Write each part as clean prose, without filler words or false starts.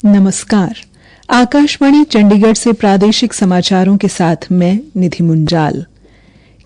नमस्कार। आकाशवाणी चंडीगढ़ से प्रादेशिक समाचारों के साथ मैं निधि मुंजाल।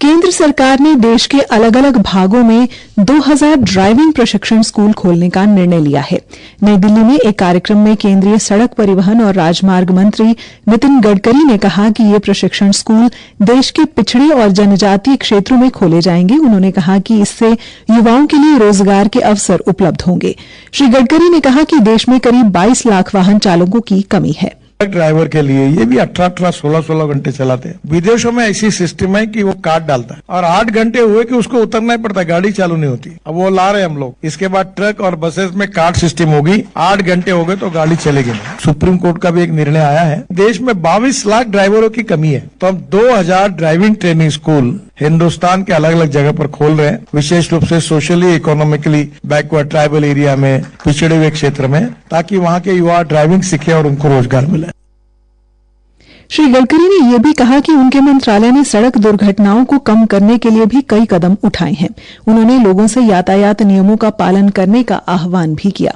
केंद्र सरकार ने देश के अलग अलग भागों में 2000 ड्राइविंग प्रशिक्षण स्कूल खोलने का निर्णय लिया है। नई दिल्ली में एक कार्यक्रम में केंद्रीय सड़क परिवहन और राजमार्ग मंत्री नितिन गडकरी ने कहा कि ये प्रशिक्षण स्कूल देश के पिछड़े और जनजातीय क्षेत्रों में खोले जाएंगे। उन्होंने कहा कि इससे युवाओं के लिए रोजगार के अवसर उपलब्ध होंगे। श्री गडकरी ने कहा कि देश में करीब 22 लाख वाहन चालकों की कमी है। ड्राइवर के लिए ये भी 18-18, 16-16 घंटे चलाते हैं। विदेशों में ऐसी सिस्टम है कि वो कार्ड डालता है और 8 घंटे हुए कि उसको उतरना ही पड़ता है, गाड़ी चालू नहीं होती। अब वो ला रहे हैं हम लोग। इसके बाद ट्रक और बसेस में कार्ड सिस्टम होगी। 8 घंटे हो गए तो गाड़ी चलेगी नहीं। सुप्रीम कोर्ट का भी एक निर्णय आया है। देश में 22 लाख ड्राइवरों की कमी है, तो हम 2000 ड्राइविंग ट्रेनिंग स्कूल हिंदुस्तान के अलग अलग जगह पर खोल रहे हैं, विशेष रूप से socially economically backward tribal area में, पिछड़े हुए क्षेत्र में, ताकि वहाँ के युवा ड्राइविंग सीखे और उनको रोजगार मिले। श्री गडकरी ने यह भी कहा कि उनके मंत्रालय ने सड़क दुर्घटनाओं को कम करने के लिए भी कई कदम उठाए हैं। उन्होंने लोगों से यातायात नियमों का पालन करने का आह्वान भी किया।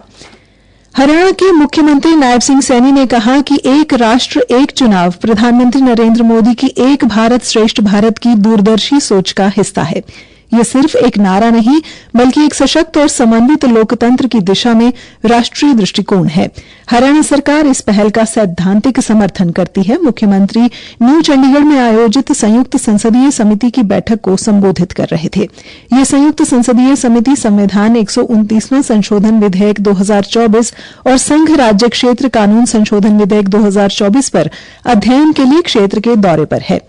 हरियाणा के मुख्यमंत्री नायब सिंह सैनी ने कहा कि एक राष्ट्र एक चुनाव प्रधानमंत्री नरेंद्र मोदी की एक भारत श्रेष्ठ भारत की दूरदर्शी सोच का हिस्सा है। ये सिर्फ एक नारा नहीं, बल्कि एक सशक्त और समन्वित लोकतंत्र की दिशा में राष्ट्रीय दृष्टिकोण है। हरियाणा सरकार इस पहल का सैद्धांतिक समर्थन करती है। मुख्यमंत्री न्यू चंडीगढ़ में आयोजित संयुक्त संसदीय समिति की बैठक को संबोधित कर रहे थे। ये संयुक्त संसदीय समिति संविधान 129वां संशोधन विधेयक 2024 और संघ राज्य क्षेत्र कानून संशोधन विधेयक 2024 पर अध्ययन के लिए क्षेत्र के दौरे पर है।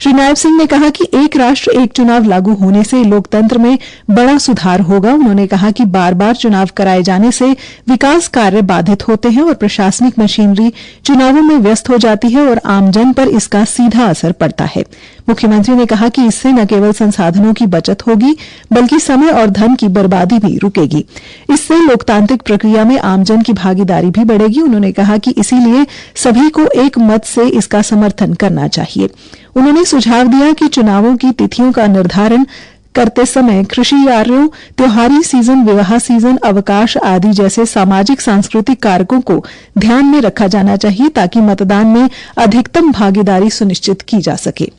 श्री नायब सिंह ने कहा कि एक राष्ट्र एक चुनाव लागू होने से लोकतंत्र में बड़ा सुधार होगा। उन्होंने कहा कि बार बार चुनाव कराए जाने से विकास कार्य बाधित होते हैं और प्रशासनिक मशीनरी चुनावों में व्यस्त हो जाती है और आमजन पर इसका सीधा असर पड़ता है। मुख्यमंत्री ने कहा कि इससे न केवल संसाधनों की बचत होगी, बल्कि समय और धन की बर्बादी भी रुकेगी। इससे लोकतांत्रिक प्रक्रिया में आमजन की भागीदारी भी बढ़ेगी। उन्होंने कहा कि इसीलिए सभी को एक मत से इसका समर्थन करना चाहिए। उन्होंने सुझाव दिया कि चुनावों की तिथियों का निर्धारण करते समय कृषि कार्यों, त्योहारी सीजन, विवाह सीजन, अवकाश आदि जैसे सामाजिक सांस्कृतिक कारकों को ध्यान में रखा जाना चाहिए, ताकि मतदान में अधिकतम भागीदारी सुनिश्चित की जा सके।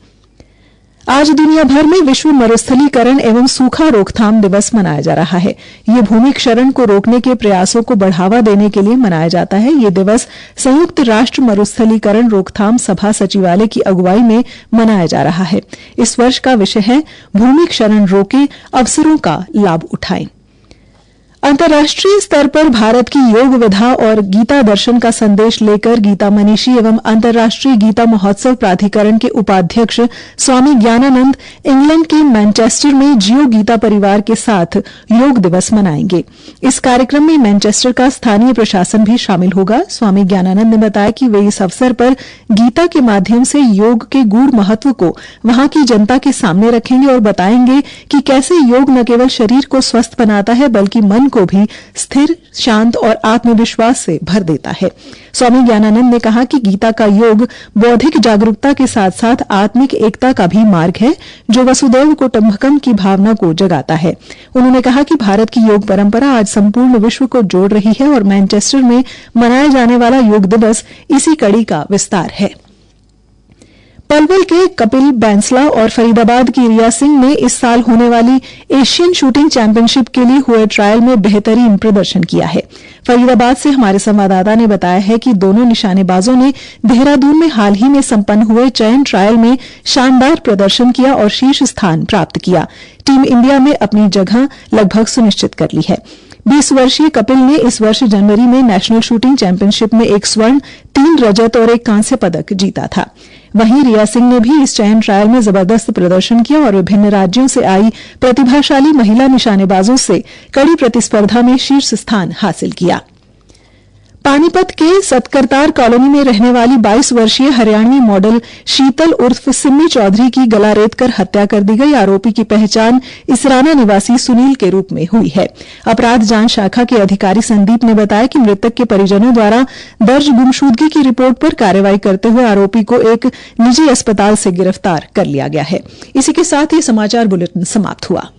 आज दुनिया भर में विश्व मरुस्थलीकरण एवं सूखा रोकथाम दिवस मनाया जा रहा है। ये भूमि क्षरण को रोकने के प्रयासों को बढ़ावा देने के लिए मनाया जाता है। ये दिवस संयुक्त राष्ट्र मरुस्थलीकरण रोकथाम सभा सचिवालय की अगुवाई में मनाया जा रहा है। इस वर्ष का विषय है भूमि क्षरण रोकें, अवसरों का लाभ उठाएं। अंतर्राष्ट्रीय स्तर पर भारत की योग विधा और गीता दर्शन का संदेश लेकर गीता मनीषी एवं अंतर्राष्ट्रीय गीता महोत्सव प्राधिकरण के उपाध्यक्ष स्वामी ज्ञानानंद इंग्लैंड के मैनचेस्टर में जियो गीता परिवार के साथ योग दिवस मनाएंगे। इस कार्यक्रम में मैनचेस्टर का स्थानीय प्रशासन भी शामिल होगा। स्वामी ज्ञानानंद ने बताया कि वे इस अवसर पर गीता के माध्यम से योग के गूढ़ महत्व को वहां की जनता के सामने रखेंगे और बताएंगे कि कैसे योग न केवल शरीर को स्वस्थ बनाता है, बल्कि मन को भी स्थिर, शांत और आत्मविश्वास से भर देता है। स्वामी ज्ञानानंद ने कहा कि गीता का योग बौद्धिक जागरूकता के साथ साथ आत्मिक एकता का भी मार्ग है, जो वसुदैव कुटुंबकम की भावना को जगाता है। उन्होंने कहा कि भारत की योग परंपरा आज संपूर्ण विश्व को जोड़ रही है और मैनचेस्टर में मनाया जाने वाला योग दिवस इसी कड़ी का विस्तार है। पलवल के कपिल बैंसला और फरीदाबाद की रिया सिंह ने इस साल होने वाली एशियन शूटिंग चैंपियनशिप के लिए हुए ट्रायल में बेहतरीन प्रदर्शन किया है। फरीदाबाद से हमारे संवाददाता ने बताया है कि दोनों निशानेबाजों ने देहरादून में हाल ही में संपन्न हुए चयन ट्रायल में शानदार प्रदर्शन किया और शीर्ष स्थान प्राप्त किया। टीम इंडिया में अपनी जगह लगभग सुनिश्चित कर ली है। 20 वर्षीय कपिल ने इस वर्ष जनवरी में नेशनल शूटिंग चैंपियनशिप में 1 स्वर्ण, 3 रजत और 1 कांस्य पदक जीता था। वहीं रिया सिंह ने भी इस चयन ट्रायल में जबरदस्त प्रदर्शन किया और विभिन्न राज्यों से आई प्रतिभाशाली महिला निशानेबाजों से कड़ी प्रतिस्पर्धा में शीर्ष स्थान हासिल किया। पानीपत के सतकरतार कॉलोनी में रहने वाली 22 वर्षीय हरियाणवी मॉडल शीतल उर्फ सिम्मी चौधरी की गला रेत कर हत्या कर दी गई। आरोपी की पहचान इसराना निवासी सुनील के रूप में हुई है। अपराध जांच शाखा के अधिकारी संदीप ने बताया कि मृतक के परिजनों द्वारा दर्ज गुमशुदगी की रिपोर्ट पर कार्रवाई करते हुए आरोपी को एक निजी अस्पताल से गिरफ्तार कर लिया गया है। इसी के साथ ये समाचार बुलेटिन समाप्त हुआ।